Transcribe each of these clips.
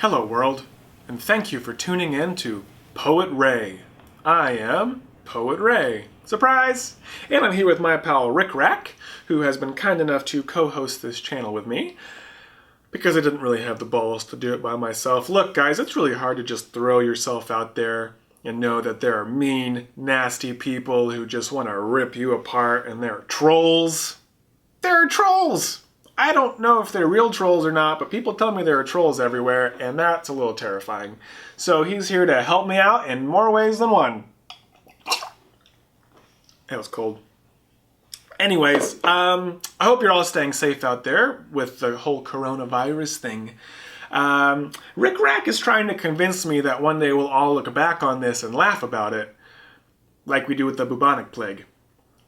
Hello world, and thank you for tuning in to Poet Ray. I am Poet Ray. Surprise! And I'm here with my pal Rick Rack, who has been kind enough to co-host this channel with me, because I didn't really have the balls to do it by myself. Look guys, it's really hard to just throw yourself out there and know that there are mean, nasty people who just want to rip you apart, and there are trolls. There are trolls! I don't know if they're real trolls or not, but people tell me there are trolls everywhere, and that's a little terrifying. So he's here to help me out in more ways than one. That was cold. Anyways, I hope you're all staying safe out there with the whole coronavirus thing. Rick Rack is trying to convince me that one day we'll all look back on this and laugh about it, like we do with the bubonic plague.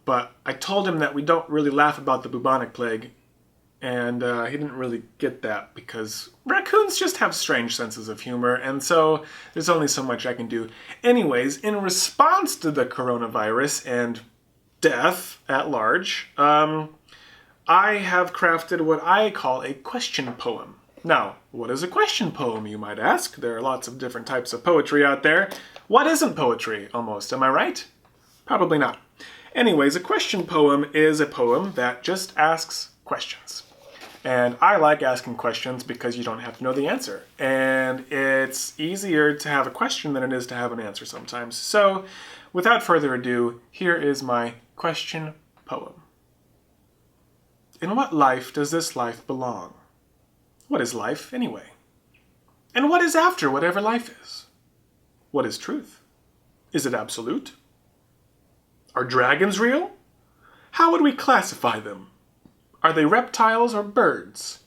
But I told him that we don't really laugh about the bubonic plague, and he didn't really get that because raccoons just have strange senses of humor, and so there's only so much I can do. Anyways, in response to the coronavirus and death at large, I have crafted what I call a question poem. Now, what is a question poem, you might ask? There are lots of different types of poetry out there. What isn't poetry, almost, am I right? Probably not. Anyways, a question poem is a poem that just asks questions. And I like asking questions because you don't have to know the answer. And it's easier to have a question than it is to have an answer sometimes. So, without further ado, here is my question poem. In what life does this life belong? What is life, anyway? And what is after whatever life is? What is truth? Is it absolute? Are dragons real? How would we classify them? Are they reptiles or birds?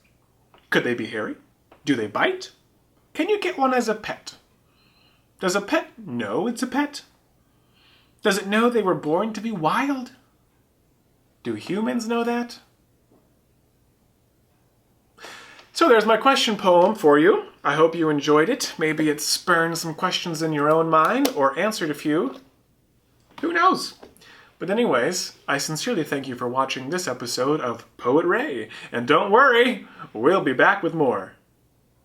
Could they be hairy? Do they bite? Can you get one as a pet? Does a pet know it's a pet? Does it know they were born to be wild? Do humans know that? So there's my question poem for you. I hope you enjoyed it. Maybe it spurned some questions in your own mind or answered a few. Who knows? But anyways, I sincerely thank you for watching this episode of Poet Ray. And don't worry, we'll be back with more.